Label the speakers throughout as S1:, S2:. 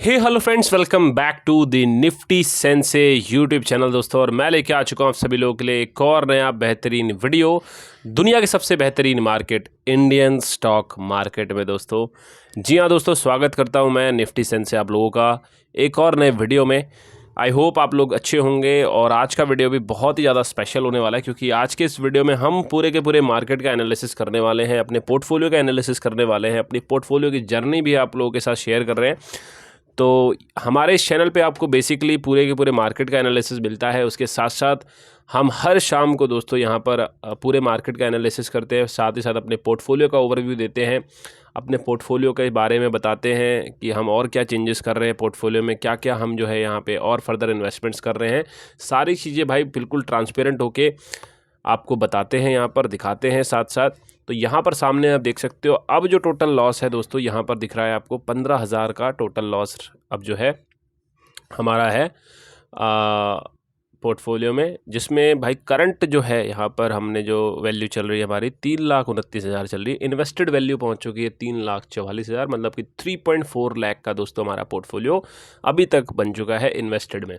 S1: Hey hello friends, welcome back to the Nifty Sense YouTube channel दोस्तों। और मैं लेके आ चुका हूँ आप सभी लोगों के लिए एक और नया बेहतरीन वीडियो दुनिया के सबसे बेहतरीन मार्केट इंडियन स्टॉक मार्केट में दोस्तों। जी हाँ दोस्तों, स्वागत करता हूँ मैं निफ्टी सेंसे आप लोगों का एक और नए वीडियो में। आई होप आप लोग अच्छे होंगे। और आज का वीडियो भी बहुत ही ज़्यादा स्पेशल होने वाला है, क्योंकि आज के इस वीडियो में हम पूरे के पूरे मार्केट का एनालिसिस करने वाले हैं, अपने पोर्टफोलियो का एनालिसिस करने वाले हैं, अपनी पोर्टफोलियो की जर्नी भी आप लोगों के साथ शेयर कर रहे हैं। तो हमारे इस चैनल पे आपको बेसिकली पूरे के पूरे मार्केट का एनालिसिस मिलता है। उसके साथ साथ हम हर शाम को दोस्तों यहाँ पर पूरे मार्केट का एनालिसिस करते हैं, साथ ही साथ अपने पोर्टफोलियो का ओवरव्यू देते हैं, अपने पोर्टफोलियो के बारे में बताते हैं कि हम और क्या चेंजेस कर रहे हैं पोर्टफोलियो में, क्या क्या हम जो है यहाँ पे और फर्दर इन्वेस्टमेंट्स कर रहे हैं। सारी चीज़ें भाई बिल्कुल ट्रांसपेरेंट होके आपको बताते हैं, यहाँ पर दिखाते हैं साथ साथ। तो यहाँ पर सामने आप देख सकते हो अब जो टोटल लॉस है दोस्तों, यहाँ पर दिख रहा है आपको 15,000 का टोटल लॉस अब जो है हमारा है पोर्टफोलियो में, जिसमें भाई करंट जो है यहाँ पर हमने जो वैल्यू चल रही है हमारी 3,29,000 चल रही है। इन्वेस्टेड वैल्यू पहुँच चुकी है 3,44,000, मतलब कि 3.4 लाख का दोस्तों हमारा पोर्टफोलियो अभी तक बन चुका है इन्वेस्टेड में।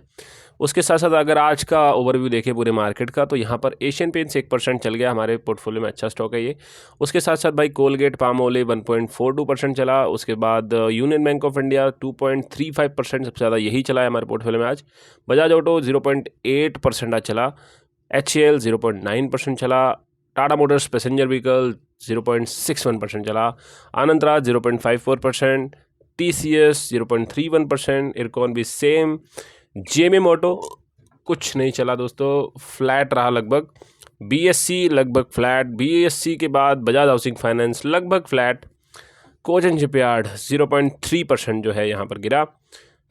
S1: उसके साथ साथ अगर आज का ओवरव्यू देखें पूरे मार्केट का, तो यहाँ पर एशियन पेंट्स 1% चल गया, हमारे पोर्टफोलियो में अच्छा स्टॉक है ये। उसके साथ साथ भाई कोलगेट पामोलिव 1.42% चला। उसके बाद यूनियन बैंक ऑफ इंडिया 2.35% सबसे ज़्यादा यही चला है हमारे पोर्टफोलियो में आज। बजाज ऑटो 0.8% आज चला। HCL 0.9% चला। टाटा मोटर्स पैसेंजर व्हीकल 0.61% चला। आनंदराज 0.54%। TCS 0.31%। इरकॉन भी सेम। JMM ऑटो कुछ नहीं चला दोस्तों, फ्लैट रहा लगभग। BSC लगभग फ्लैट। BSC के बाद बजाज हाउसिंग फाइनेंस लगभग फ्लैट। कोचन शिपयार्ड 0.3% जो है यहाँ पर गिरा।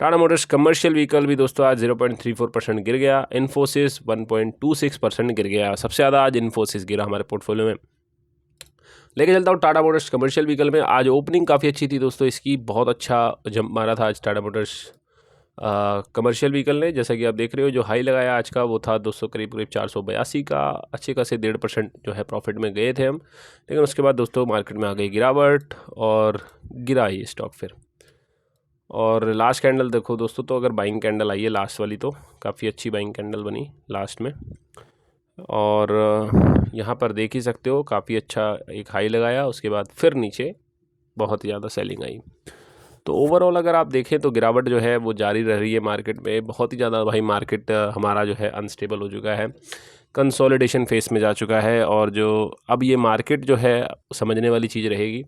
S1: टाटा मोटर्स कमर्शियल व्हीकल भी दोस्तों आज 0.34% गिर गया। इन्फोसिस 1.26% गिर गया। सबसे ज़्यादा आज इन्फोसिस गिरा हमारे पोर्टफोलियो में। लेके चलता हूँ टाटा मोटर्स कमर्शियल व्हीकल में। आज ओपनिंग काफ़ी अच्छी थी दोस्तों, इसकी बहुत अच्छा जंप मारा था आज टाटा मोटर्स कमर्शियल व्हीकल ने। जैसा कि आप देख रहे हो, जो हाई लगाया आज का वो था दोस्तों करीब करीब 482 का। अच्छे खासे 1.5% जो है प्रॉफिट में गए थे हम। लेकिन उसके बाद दोस्तों मार्केट में आ गई गिरावट और गिरा ये स्टॉक फिर। और लास्ट कैंडल देखो दोस्तों, तो अगर बाइंग कैंडल आई है लास्ट वाली, तो काफ़ी अच्छी बाइंग कैंडल बनी लास्ट में। और यहाँ पर देख ही सकते हो काफ़ी अच्छा एक हाई लगाया, उसके बाद फिर नीचे बहुत ही ज़्यादा सेलिंग आई। तो ओवरऑल अगर आप देखें तो गिरावट जो है वो जारी रह रही है मार्केट में। बहुत ही ज़्यादा भाई मार्केट हमारा जो है अनस्टेबल हो चुका है, कंसोलिडेशन फेस में जा चुका है। और जो अब ये मार्केट जो है समझने वाली चीज़ रहेगी।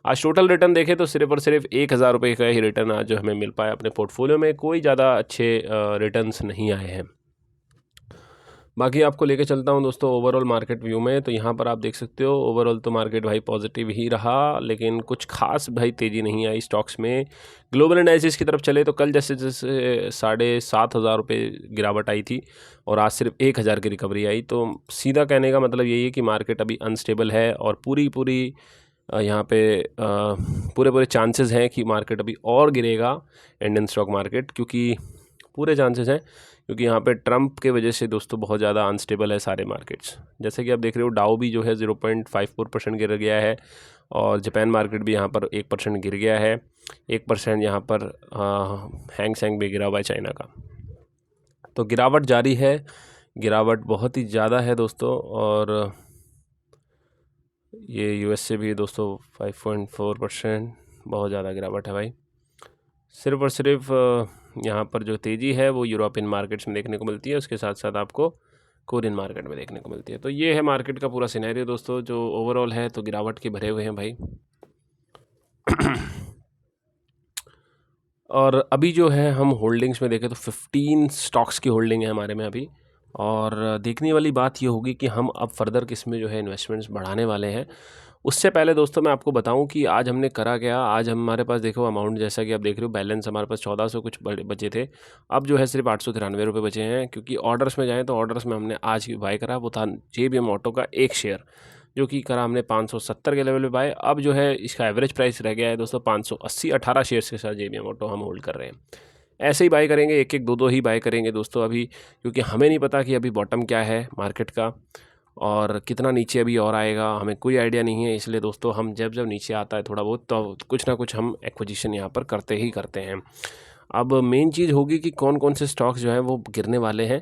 S1: आज टोटल रिटर्न देखें तो सिर्फ और सिर्फ 1,000 रुपये का ही रिटर्न आज जो हमें मिल पाया अपने पोर्टफोलियो में। कोई ज़्यादा अच्छे रिटर्न्स नहीं आए हैं। बाकी आपको लेके चलता हूँ दोस्तों ओवरऑल मार्केट व्यू में। तो यहाँ पर आप देख सकते हो ओवरऑल तो मार्केट भाई पॉजिटिव ही रहा, लेकिन कुछ खास भाई तेज़ी नहीं आई स्टॉक्स में। ग्लोबल एनालिसिस की तरफ चले तो कल जैसे 7,500 रुपये गिरावट आई थी और आज सिर्फ 1,000 की रिकवरी आई। तो सीधा कहने का मतलब यही है कि मार्केट अभी अनस्टेबल है और पूरी यहाँ पे पूरे चांसेस हैं कि मार्केट अभी और गिरेगा इंडियन स्टॉक मार्केट, क्योंकि पूरे चांसेस हैं, क्योंकि यहाँ पे ट्रंप के वजह से दोस्तों बहुत ज़्यादा अनस्टेबल है सारे मार्केट्स। जैसे कि आप देख रहे हो डाउ भी जो है 0.54% गिर गया है। और जापान मार्केट भी यहाँ पर 1% गिर गया है। 1% यहाँ पर हैंग सेंग भी गिरा हुआ है चाइना का। तो गिरावट जारी है, गिरावट बहुत ही ज़्यादा है दोस्तों। और ये US से भी दोस्तों 5.4% बहुत ज़्यादा गिरावट है भाई। सिर्फ और सिर्फ यहाँ पर जो तेज़ी है वो यूरोपियन मार्केट्स में देखने को मिलती है, उसके साथ साथ आपको कोरियन मार्केट में देखने को मिलती है। तो ये है मार्केट का पूरा सिनेरियो दोस्तों, जो ओवरऑल है तो गिरावट के भरे हुए हैं भाई। और अभी जो है हम होल्डिंग्स में देखें तो 15 स्टॉक्स की होल्डिंग है हमारे में अभी। और देखने वाली बात ये होगी कि हम अब फर्दर किस में जो है इन्वेस्टमेंट्स बढ़ाने वाले हैं। उससे पहले दोस्तों मैं आपको बताऊं कि आज हमने करा क्या। आज हमारे पास देखो अमाउंट, जैसा कि आप देख रहे हो बैलेंस हमारे पास 1400 कुछ बचे थे। अब जो है सिर्फ 893 रुपये बचे हैं, क्योंकि ऑर्डर्स में जाएँ तो ऑर्डर्स में हमने आज की बाय करा वो था JBM ऑटो का एक शेयर, जो कि करा हमने 570 के लेवल पे बाय। अब जो है इसका एवरेज प्राइस रह गया है दोस्तों 580। 18 शेयर्स के साथ JBM ऑटो हम होल्ड कर रहे हैं। ऐसे ही बाय करेंगे, एक एक दो ही बाय करेंगे दोस्तों अभी, क्योंकि हमें नहीं पता कि अभी बॉटम क्या है मार्केट का और कितना नीचे अभी और आएगा, हमें कोई आइडिया नहीं है। इसलिए दोस्तों हम जब नीचे आता है थोड़ा बहुत, तो कुछ ना कुछ हम एक्विजिशन यहाँ पर करते ही करते हैं। अब मेन चीज़ होगी कि कौन कौन से स्टॉक्स जो हैं वो गिरने वाले हैं।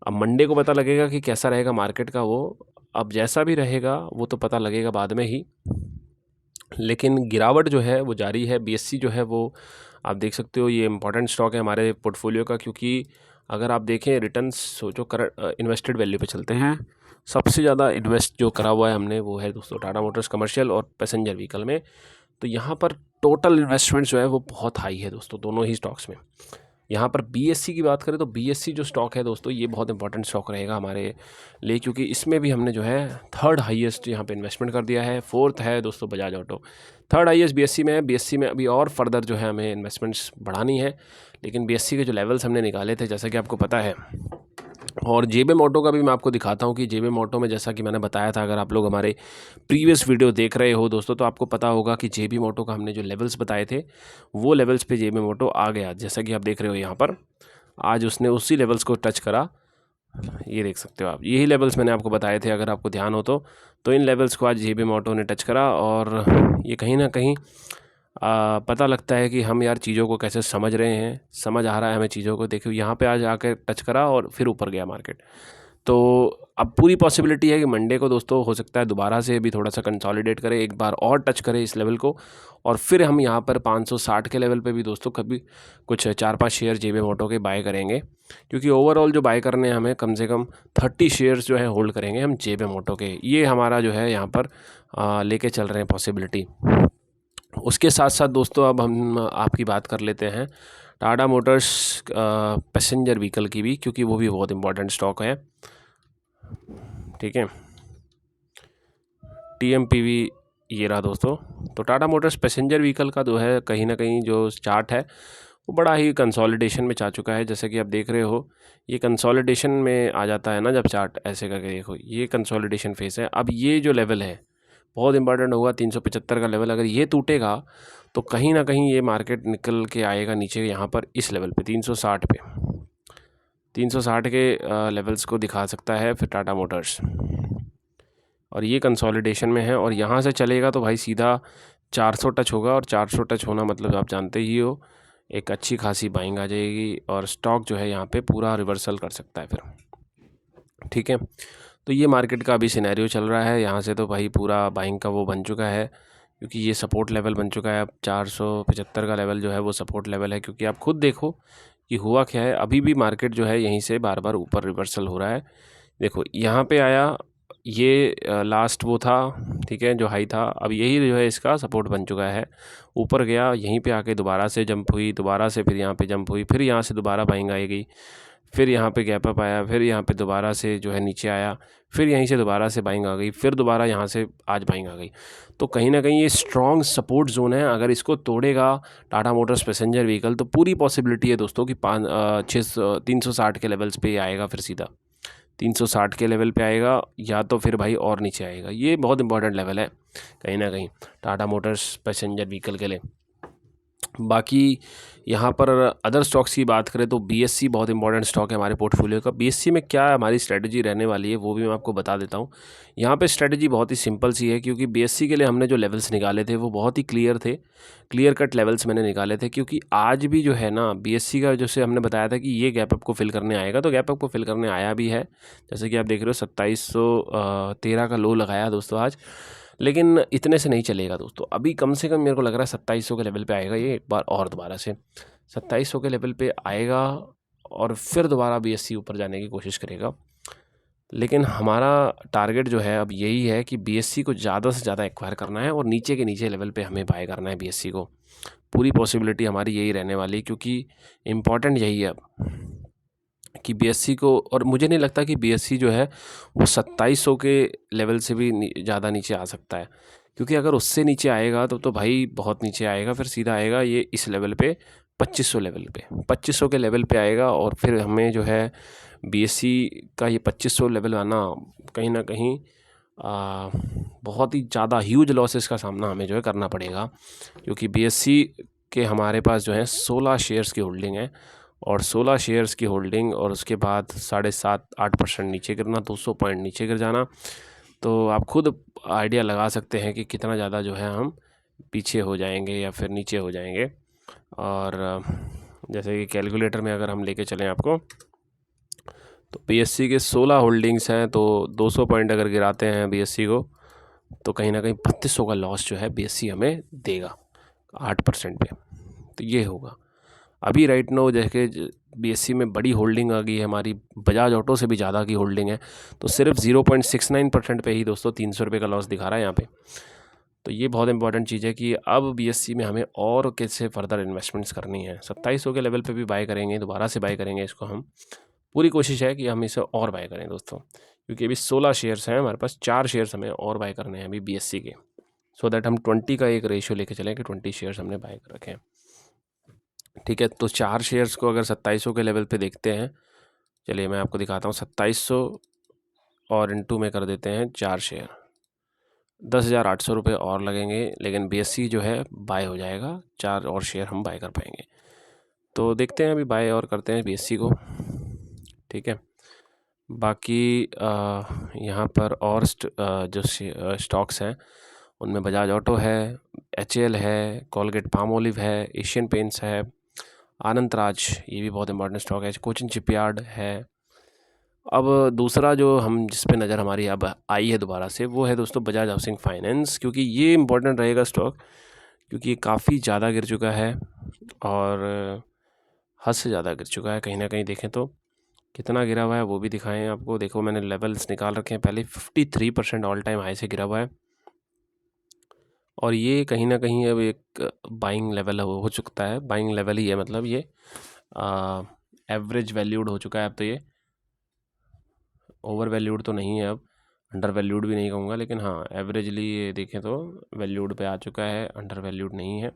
S1: अब मंडे को पता लगेगा कि कैसा रहेगा मार्केट का वो। अब जैसा भी रहेगा वो तो पता लगेगा बाद में ही, लेकिन गिरावट जो है वो जारी है। बीएससी जो है वो आप देख सकते हो, ये इंपॉर्टेंट स्टॉक है हमारे पोर्टफोलियो का, क्योंकि अगर आप देखें रिटर्न्स जो करंट इन्वेस्टेड वैल्यू पे चलते हैं, सबसे ज़्यादा इन्वेस्ट जो करा हुआ है हमने वो है दोस्तों टाटा मोटर्स कमर्शियल और पैसेंजर व्हीकल में। तो यहाँ पर टोटल इन्वेस्टमेंट जो है वो बहुत हाई है दोस्तों दोनों ही स्टॉक्स में। यहाँ पर बीएससी की बात करें तो बीएससी जो स्टॉक है दोस्तों ये बहुत इंपॉर्टेंट स्टॉक रहेगा हमारे लिए, क्योंकि इसमें भी हमने जो है थर्ड हाईएस्ट यहाँ पे इन्वेस्टमेंट कर दिया है। फोर्थ है दोस्तों Bajaj auto, third highest BSc में है। बीएससी में अभी और फर्दर जो है हमें इन्वेस्टमेंट्स बढ़ानी है, लेकिन बीएससी के जो लेवल्स हमने निकाले थे जैसा कि आपको पता है। और जेबीएम ऑटो का भी मैं आपको दिखाता हूँ कि जेबीएम ऑटो में जैसा कि मैंने बताया था, अगर आप लोग हमारे प्रीवियस वीडियो देख रहे हो दोस्तों तो आपको पता होगा कि जेबीएम ऑटो का हमने जो लेवल्स बताए थे वो लेवल्स पे जेबीएम ऑटो आ गया, जैसा कि आप देख रहे हो यहाँ पर। आज उसने उसी लेवल्स को टच करा, ये देख सकते हो आप, यही लेवल्स मैंने आपको बताए थे अगर आपको ध्यान हो तो इन लेवल्स को आज जेबीएम ऑटो ने टच करा। और ये कहीं ना कहीं पता लगता है कि हम यार चीज़ों को कैसे समझ रहे हैं, समझ आ रहा है हमें चीज़ों को। देखिए यहाँ पे आज आकर टच करा और फिर ऊपर गया मार्केट। तो अब पूरी पॉसिबिलिटी है कि मंडे को दोस्तों हो सकता है दोबारा से भी थोड़ा सा कंसोलिडेट करे, एक बार और टच करे इस लेवल को, और फिर हम यहाँ पर 560 के लेवल पे भी दोस्तों कभी कुछ 4-5 शेयर जेबीएम ऑटो के बाय करेंगे, क्योंकि ओवरऑल जो बाय करने हैं हमें कम से कम 30 शेयर्स जो है होल्ड करेंगे हम जेबीएम ऑटो के। ये हमारा जो है यहाँ पर लेके चल रहे हैं पॉसिबिलिटी। उसके साथ साथ दोस्तों अब हम आपकी बात कर लेते हैं टाटा मोटर्स पैसेंजर व्हीकल की भी, क्योंकि वो भी बहुत इंपॉर्टेंट स्टॉक है। ठीक है, टीएमपीवी ये रहा दोस्तों। तो टाटा मोटर्स पैसेंजर व्हीकल का जो है कहीं ना कहीं जो चार्ट है वो बड़ा ही कंसोलिडेशन में जा चुका है। जैसे कि आप देख रहे हो ये कंसोलिडेशन में आ जाता है ना, जब चार्ट ऐसे करके देखो ये कंसोलिडेशन फेस है। अब ये जो लेवल है बहुत इंपॉर्टेंट होगा, 375 का लेवल, अगर ये टूटेगा तो कहीं ना कहीं ये मार्केट निकल के आएगा नीचे यहाँ पर इस लेवल पे 360 पे, 360 के लेवल्स को दिखा सकता है फिर टाटा मोटर्स। और ये कंसोलिडेशन में है और यहाँ से चलेगा तो भाई सीधा 400 टच होगा, और 400 टच होना मतलब आप जानते ही हो एक अच्छी खासी बाइंग आ जाएगी और स्टॉक जो है यहाँ पे पूरा रिवर्सल कर सकता है फिर। ठीक है, तो ये मार्केट का अभी सिनेरियो चल रहा है। यहाँ से तो भाई पूरा बाइंग का वो बन चुका है, क्योंकि ये सपोर्ट लेवल बन चुका है। अब 475 का लेवल जो है वो सपोर्ट लेवल है, क्योंकि आप खुद देखो कि हुआ क्या है, अभी भी मार्केट जो है यहीं से बार बार ऊपर रिवर्सल हो रहा है। देखो यहाँ पे आया, ये लास्ट वो था, ठीक है, जो हाई था। अब यही जो है इसका सपोर्ट बन चुका है, ऊपर गया, यहीं पे आके दोबारा से जंप हुई, दोबारा से फिर यहाँ पे जंप हुई, फिर यहाँ से दोबारा बाइंग आएगी, फिर यहाँ पे गैप अप आया, फिर यहाँ पे दोबारा से जो है नीचे आया, फिर यहीं से दोबारा से बाइंग आ गई, फिर दोबारा यहाँ से आज बाइंग आ गई। तो कहीं ना कहीं ये स्ट्रॉन्ग सपोर्ट जोन है, अगर इसको तोड़ेगा टाटा मोटर्स पैसेंजर व्हीकल तो पूरी पॉसिबिलिटी है दोस्तों कि 360 के लेवल्स पे आएगा, फिर सीधा 360 के लेवल पे आएगा, या तो फिर भाई और नीचे आएगा। ये बहुत इंपॉर्टेंट लेवल है कहीं ना कहीं टाटा मोटर्स पैसेंजर व्हीकल के लिए। बाकी यहाँ पर अदर स्टॉक्स की बात करें तो बीएससी बहुत इंपॉर्टेंट स्टॉक है हमारे पोर्टफोलियो का। बीएससी में क्या हमारी स्ट्रेटजी रहने वाली है वो भी मैं आपको बता देता हूँ। यहाँ पे स्ट्रेटजी बहुत ही सिंपल सी है, क्योंकि बीएससी के लिए हमने जो लेवल्स निकाले थे वो बहुत ही क्लियर थे, क्लियर कट लेवल्स मैंने निकाले थे। क्योंकि आज भी जो है ना बीएससी का, जैसे हमने बताया था कि ये गैप अप को फिल करने आएगा, तो गैप अप को फिल करने आया भी है। जैसे कि आप देख रहे हो 2713 का लो लगाया दोस्तों आज, लेकिन इतने से नहीं चलेगा दोस्तों। अभी कम से कम मेरे को लग रहा है 2700 के लेवल पे आएगा ये एक बार, और दोबारा से 2700 के लेवल पे आएगा और फिर दोबारा बीएससी ऊपर जाने की कोशिश करेगा। लेकिन हमारा टारगेट जो है अब यही है कि बीएससी को ज़्यादा से ज़्यादा एक्वायर करना है और नीचे के नीचे लेवल पे हमें बाय करना है बीएससी को। पूरी पॉसिबिलिटी हमारी यही रहने वाली, क्योंकि इम्पॉर्टेंट यही है अब कि बीएससी को, और मुझे नहीं लगता कि बीएससी जो है वो 2700 के लेवल से भी ज़्यादा नीचे आ सकता है। क्योंकि अगर उससे नीचे आएगा तो भाई बहुत नीचे आएगा, फिर सीधा आएगा ये इस लेवल पे 2500 लेवल पे, 2500 के लेवल पे आएगा। और फिर हमें जो है बीएससी का ये 2500 लेवल आना कहीं ना कहीं बहुत ही ज़्यादा ह्यूज लॉसेस का सामना हमें जो है करना पड़ेगा, क्योंकि बीएससी के हमारे पास जो है 16 शेयर्स की होल्डिंग है, और 16 शेयर्स की होल्डिंग और उसके बाद 7.5-8% नीचे गिरना, 200 पॉइंट नीचे गिर जाना, तो आप खुद आइडिया लगा सकते हैं कि कितना ज़्यादा जो है हम पीछे हो जाएंगे या फिर नीचे हो जाएंगे। और जैसे कि कैलकुलेटर में अगर हम लेके चलें आपको, तो बीएससी के 16 होल्डिंग्स हैं, तो 200 पॉइंट अगर गिराते हैं बीएससी को, तो कहीं ना कहीं 3200 का लॉस जो है बीएससी हमें देगा 8% पे। तो ये होगा अभी राइट नो। जैसे बीएससी में बड़ी होल्डिंग आ गई है हमारी, बजाज ऑटो से भी ज़्यादा की होल्डिंग है, तो सिर्फ 0.69% पे ही दोस्तों 300 रुपये का लॉस दिखा रहा है यहाँ पे। तो ये बहुत इंपॉर्टेंट चीज़ है कि अब बीएससी में हमें और कैसे फर्दर इन्वेस्टमेंट्स करनी है। 2700 के लेवल पे भी बाय करेंगे, दोबारा से बाय करेंगे इसको हम। पूरी कोशिश है कि हम इसे और बाय करें दोस्तों, क्योंकि अभी 16 शेयर्स हैं हमारे पास, 4 शेयर्स हमें और बाय करने हैं अभी बीएससी के, सो दैट हम 20 का एक रेशियो लेके चलें कि 20 शेयर्स हमने बाय कर रखे हैं। ठीक है, तो 4 शेयर्स को अगर 2700 के लेवल पे देखते हैं, चलिए मैं आपको दिखाता हूँ। 2700 और इंटू में कर देते हैं 4 शेयर, 10,800 रुपये और लगेंगे, लेकिन बीएससी जो है बाय हो जाएगा, 4 और शेयर हम बाय कर पाएंगे। तो देखते हैं अभी बाय और करते हैं बीएससी को। ठीक है, बाकी यहाँ पर और जो स्टॉक्स हैं उनमें बजाज ऑटो है, एचएएल है, कोलगेट पामोलिव है, एशियन पेंट्स है, आनंद राज, ये भी बहुत इंपॉर्टेंट स्टॉक है, कोचिन शिपयार्ड है। अब दूसरा जो हम जिस पे नज़र हमारी अब आई है दोबारा से, वो है दोस्तों बजाज हाउसिंग फाइनेंस, क्योंकि ये इम्पोर्टेंट रहेगा स्टॉक, क्योंकि ये काफ़ी ज़्यादा गिर चुका है और हद से ज़्यादा गिर चुका है। कहीं ना कहीं देखें तो कितना गिरा हुआ है वो भी दिखाएं आपको। देखो मैंने लेवल्स निकाल रखे हैं, पहले 53% ऑल टाइम हाई से गिरा हुआ है, और ये कहीं ना कहीं अब एक बाइंग लेवल हो चुका है। बाइंग लेवल ही है, मतलब ये एवरेज वैल्यूड हो चुका है अब तो। ये ओवर वैल्यूड तो नहीं है अब, अंडर वैल्यूड भी नहीं कहूँगा, लेकिन हाँ एवरेजली ये देखें तो वैल्यूड पे आ चुका है, अंडर वैल्यूड नहीं है।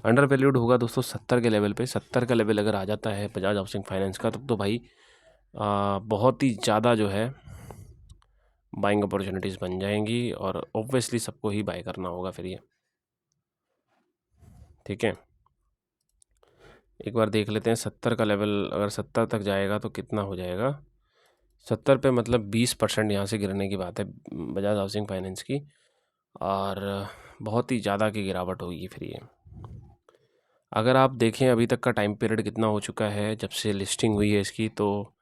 S1: अंडर वैल्यूड होगा दोस्तों 70 के लेवल पे। 70 का लेवल अगर आ जाता है बजाज हाउसिंग फाइनेंस का, तब तो भाई बहुत ही ज़्यादा जो है बाइंग अपॉर्चुनिटीज़ बन जाएंगी, और ऑब्वियसली सबको ही बाय करना होगा फिर ये। ठीक है, एक बार देख लेते हैं 70 का लेवल, अगर 70 तक जाएगा तो कितना हो जाएगा। 70 पे मतलब 20% यहाँ से गिरने की बात है बजाज हाउसिंग फाइनेंस की, और बहुत ही ज़्यादा की गिरावट होगी फिर ये। अगर आप देखें अभी तक का टाइम पीरियड कितना हो चुका है जब से लिस्टिंग हुई है इसकी, तो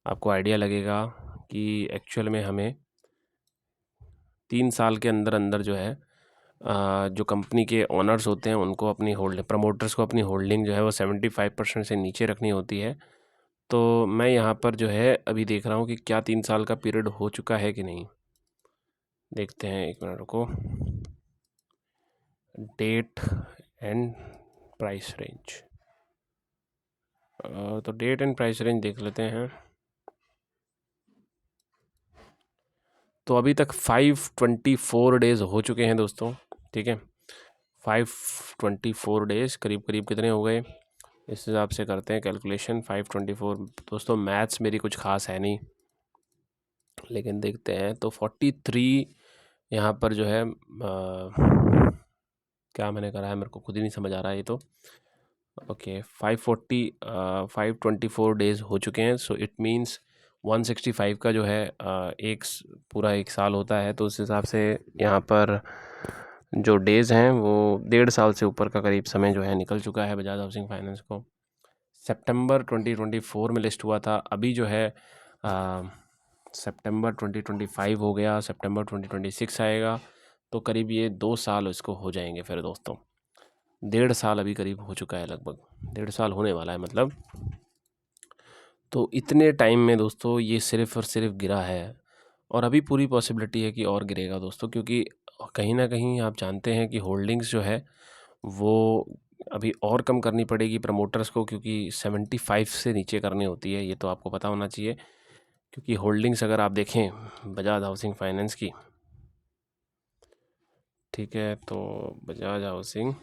S1: आपको आइडिया लगेगा कि एक्चुअल में हमें 3 साल के अंदर अंदर जो है जो कंपनी के ओनर्स होते हैं उनको अपनी प्रमोटर्स को अपनी होल्डिंग जो है वो 75% से नीचे रखनी होती है। तो मैं यहाँ पर जो है अभी देख रहा हूँ कि क्या 3 साल का पीरियड हो चुका है कि नहीं। देखते हैं, 1 मिनट रुको। डेट एंड प्राइस रेंज, तो डेट एंड प्राइस रेंज देख लेते हैं। तो अभी तक 524 डेज़ हो चुके हैं दोस्तों। ठीक है, 524 डेज़ करीब करीब कितने हो गए, इस हिसाब से करते हैं कैलकुलेशन। 524 दोस्तों, मैथ्स मेरी कुछ ख़ास है नहीं, लेकिन देखते हैं। तो 43 यहाँ पर जो है क्या मैंने करा है मेरे को खुद ही नहीं समझ आ रहा है ये तो। ओके, 524 डेज़ हो चुके हैं, सो इट मीन्स 165 का जो है पूरा 1 साल होता है। तो उस हिसाब से यहाँ पर जो डेज़ हैं वो 1.5 साल से ऊपर का करीब समय जो है निकल चुका है बजाज हाउसिंग फाइनेंस को। सितंबर 2024 में लिस्ट हुआ था, अभी जो है सितंबर 2025 हो गया, सितंबर 2026 आएगा, तो करीब ये 2 साल इसको हो जाएंगे फिर दोस्तों। 1.5 साल अभी करीब हो चुका है, लगभग 1.5 साल होने वाला है मतलब। तो इतने टाइम में दोस्तों ये सिर्फ़ और सिर्फ गिरा है, और अभी पूरी पॉसिबिलिटी है कि और गिरेगा दोस्तों, क्योंकि कहीं ना कहीं आप जानते हैं कि होल्डिंग्स जो है वो अभी और कम करनी पड़ेगी प्रमोटर्स को, क्योंकि 75 से नीचे करनी होती है, ये तो आपको पता होना चाहिए। क्योंकि होल्डिंग्स अगर आप देखें बजाज हाउसिंग फाइनेंस की, ठीक है, तो बजाज हाउसिंग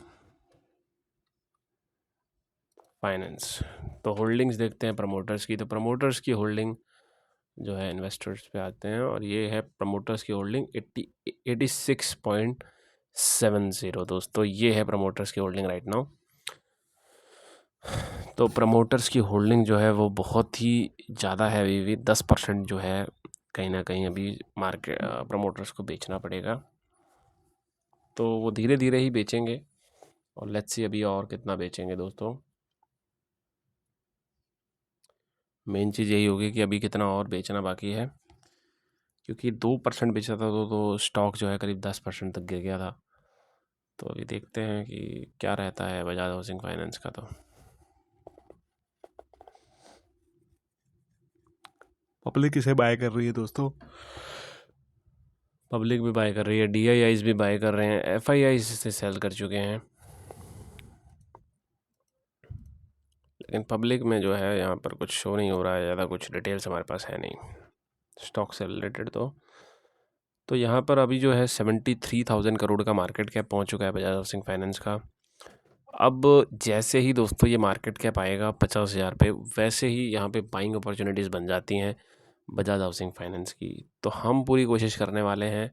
S1: फाइनेंस, तो होल्डिंग्स देखते हैं प्रमोटर्स की। तो प्रमोटर्स की होल्डिंग जो है इन्वेस्टर्स पे आते हैं, और ये है प्रमोटर्स की होल्डिंग 86.70 दोस्तों, ये है प्रमोटर्स की होल्डिंग राइट नाउ। तो प्रमोटर्स की होल्डिंग जो है वो बहुत ही ज़्यादा है, अभी भी 10% जो है कहीं ना कहीं अभी मार्केट प्रमोटर्स को बेचना पड़ेगा। तो वो धीरे धीरे ही बेचेंगे, और लेट्स सी अभी और कितना बेचेंगे दोस्तों। मेन चीज़ यही होगी कि अभी कितना और बेचना बाकी है, क्योंकि 2% बेचा था तो स्टॉक जो है करीब 10% तक गिर गया था। तो अभी देखते हैं कि क्या रहता है बजाज हाउसिंग फाइनेंस का। तो पब्लिक इसे बाय कर रही है दोस्तों, पब्लिक भी बाय कर रही है, DIIs भी बाय कर रहे हैं, FIIs इसे सेल कर चुके हैं। लेकिन पब्लिक में जो है यहाँ पर कुछ शो नहीं हो रहा है, ज़्यादा कुछ डिटेल्स हमारे पास है नहीं स्टॉक से रिलेटेड। तो यहाँ पर अभी जो है 73,000 करोड़ का मार्केट कैप पहुँच चुका है बजाज हाउसिंग फाइनेंस का। अब जैसे ही दोस्तों ये मार्केट कैप आएगा 50,000 पे, वैसे ही यहाँ पे बाइंग अपॉर्चुनिटीज़ बन जाती हैं बजाज हाउसिंग फाइनेंस की। तो हम पूरी कोशिश करने वाले हैं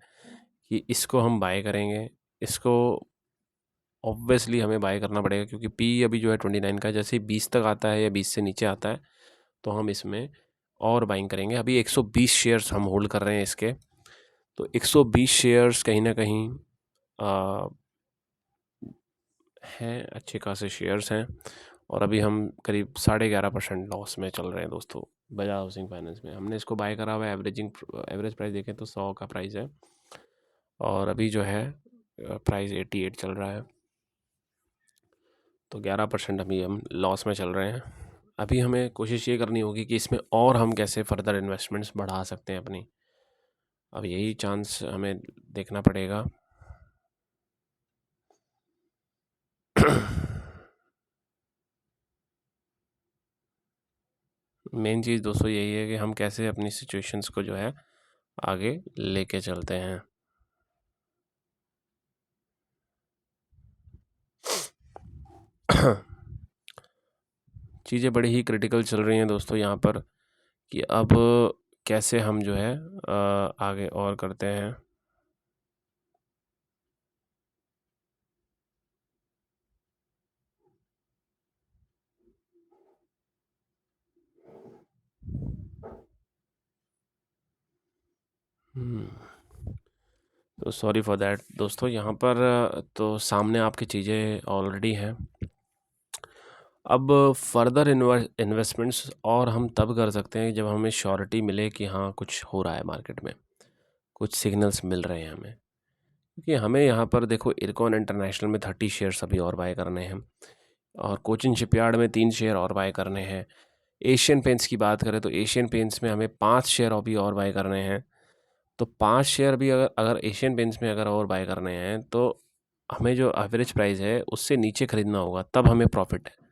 S1: कि इसको हम बाय करेंगे। इसको ऑब्वियसली हमें बाय करना पड़ेगा, क्योंकि पी अभी जो है 29 का है। जैसे ही 20 तक आता है या 20 से नीचे आता है तो हम इसमें और बाइंग करेंगे। अभी 120 शेयर्स हम होल्ड कर रहे हैं इसके। तो 120 शेयर्स कहीं ना कहीं हैं, अच्छे खासे शेयर्स हैं, और अभी हम करीब 11.5% लॉस में चल रहे हैं दोस्तों बजाज हाउसिंग फाइनेंस में। हमने इसको बाय करा हुआ है, एवरेज प्राइस देखें तो 100 का प्राइस है, और अभी जो है प्राइस 88 चल रहा है। तो 11% अभी हम लॉस में चल रहे हैं। अभी हमें कोशिश ये करनी होगी कि इसमें और हम कैसे फर्दर इन्वेस्टमेंट्स बढ़ा सकते हैं अपनी। अब यही चांस हमें देखना पड़ेगा। मेन चीज़ दोस्तों यही है कि हम कैसे अपनी सिचुएशंस को जो है आगे लेके चलते हैं। चीज़ें बड़ी ही क्रिटिकल चल रही हैं दोस्तों यहाँ पर, कि अब कैसे हम जो है आगे और करते हैं। तो सॉरी फॉर दैट दोस्तों, यहाँ पर तो सामने आपकी चीज़ें ऑलरेडी हैं। अब फर्दर इन्वेस्टमेंट्स और हम तब कर सकते हैं जब हमें श्योरिटी मिले कि हाँ कुछ हो रहा है मार्केट में, कुछ सिग्नल्स मिल रहे हैं हमें। क्योंकि हमें यहाँ पर देखो, इरकॉन इंटरनेशनल में 30 शेयर्स अभी और बाय करने हैं, और कोचिन शिपयार्ड में 3 शेयर और बाय करने हैं। एशियन पेंट्स की बात करें तो एशियन पेंट्स में हमें 5 शेयर अभी और बाय करने हैं। तो 5 शेयर भी अगर अगर एशियन पेंट्स में अगर और बाय करने हैं, तो हमें जो एवरेज प्राइस है उससे नीचे ख़रीदना होगा, तब हमें प्रॉफिट है।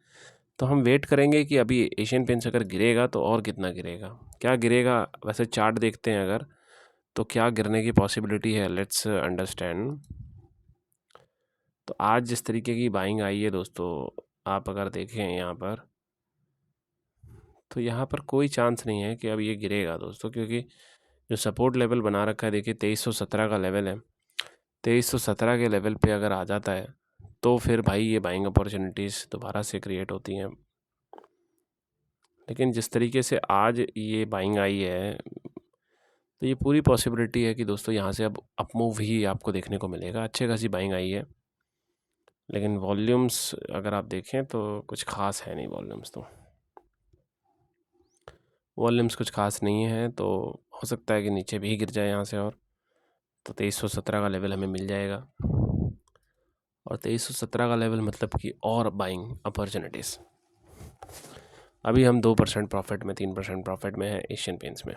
S1: तो हम वेट करेंगे कि अभी एशियन पेंट्स अगर गिरेगा तो और कितना गिरेगा, क्या गिरेगा। वैसे चार्ट देखते हैं अगर, तो क्या गिरने की पॉसिबिलिटी है, लेट्स अंडरस्टैंड। तो आज जिस तरीके की बाइंग आई है दोस्तों, आप अगर देखें यहाँ पर, तो यहाँ पर कोई चांस नहीं है कि अब ये गिरेगा दोस्तों, क्योंकि जो सपोर्ट लेवल बना रखा है, देखिए 2317 का लेवल है। 2317 के लेवल पे अगर आ जाता है तो फिर भाई ये बाइंग अपॉर्चुनिटीज़ दोबारा से क्रिएट होती हैं। लेकिन जिस तरीके से आज ये बाइंग आई है, तो ये पूरी पॉसिबिलिटी है कि दोस्तों यहाँ से अब अपमूव ही आपको देखने को मिलेगा। अच्छी खासी बाइंग आई है, लेकिन वॉल्यूम्स अगर आप देखें तो कुछ ख़ास है नहीं। वॉल्यूम्स कुछ ख़ास नहीं है, तो हो सकता है कि नीचे भी गिर जाए यहाँ से, और तो 2317 का लेवल हमें मिल जाएगा। और 2317 का लेवल मतलब कि और बाइंग अपॉर्चुनिटीज़। अभी हम 2% प्रॉफिट में, 3% प्रॉफिट में है एशियन पेंट्स में।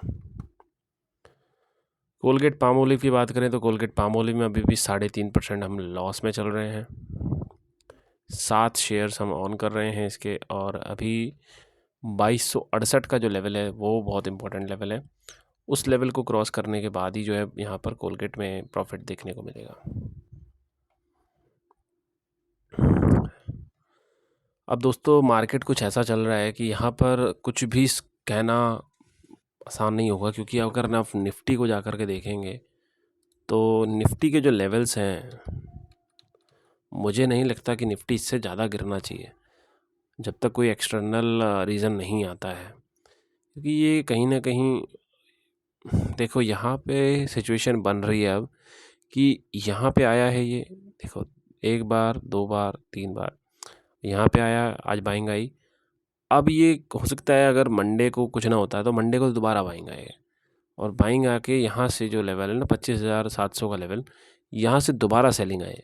S1: कोलगेट पामोलिव की बात करें तो कोलगेट पामोलिव में अभी भी 3.5% हम लॉस में चल रहे हैं। 7 शेयर्स हम ऑन कर रहे हैं इसके, और अभी 2268 का जो लेवल है वो बहुत इंपॉर्टेंट लेवल है। उस लेवल को क्रॉस करने के बाद ही जो है यहाँ पर कोलगेट में प्रॉफिट देखने को मिलेगा। अब दोस्तों मार्केट कुछ ऐसा चल रहा है कि यहाँ पर कुछ भी कहना आसान नहीं होगा, क्योंकि अगर आप निफ्टी को जा कर के देखेंगे तो निफ्टी के जो लेवल्स हैं, मुझे नहीं लगता कि निफ्टी इससे ज़्यादा गिरना चाहिए जब तक कोई एक्सटर्नल रीज़न नहीं आता है। क्योंकि ये कहीं ना कहीं देखो, यहाँ पे सिचुएशन बन रही है अब कि यहाँ पे आया है ये, देखो 1 बार 2 बार 3 बार यहाँ पे आया, आज बाइंग आई, अब ये हो सकता है अगर मंडे को कुछ ना होता है तो मंडे को दोबारा बाइंग आए, और बाइंग आके यहाँ से जो लेवल है ना 25,700 का लेवल, यहाँ से दोबारा सेलिंग आए,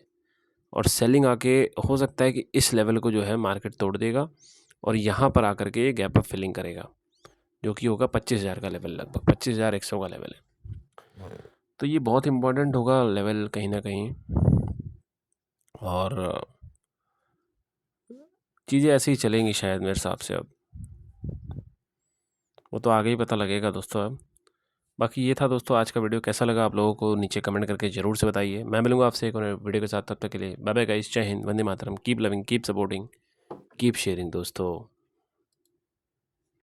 S1: और सेलिंग आके हो सकता है कि इस लेवल को जो है मार्केट तोड़ देगा और यहाँ पर आकर के ये गैप अप फिलिंग करेगा, जो कि होगा 25,000 का लेवल, लगभग 25,100 का लेवल है। तो ये बहुत इम्पोर्टेंट होगा लेवल कहीं ना कहीं, और चीज़ें ऐसे ही चलेंगी शायद मेरे हिसाब से। अब वो तो आगे ही पता लगेगा दोस्तों अब। बाकी ये था दोस्तों आज का वीडियो, कैसा लगा आप लोगों को नीचे कमेंट करके ज़रूर से बताइए। मैं मिलूंगा आपसे एक और वीडियो के साथ, तब तक के लिए बाय बाय गाइस, जय हिंद, वंदे मातरम, keep loving, keep supporting, keep sharing दोस्तों।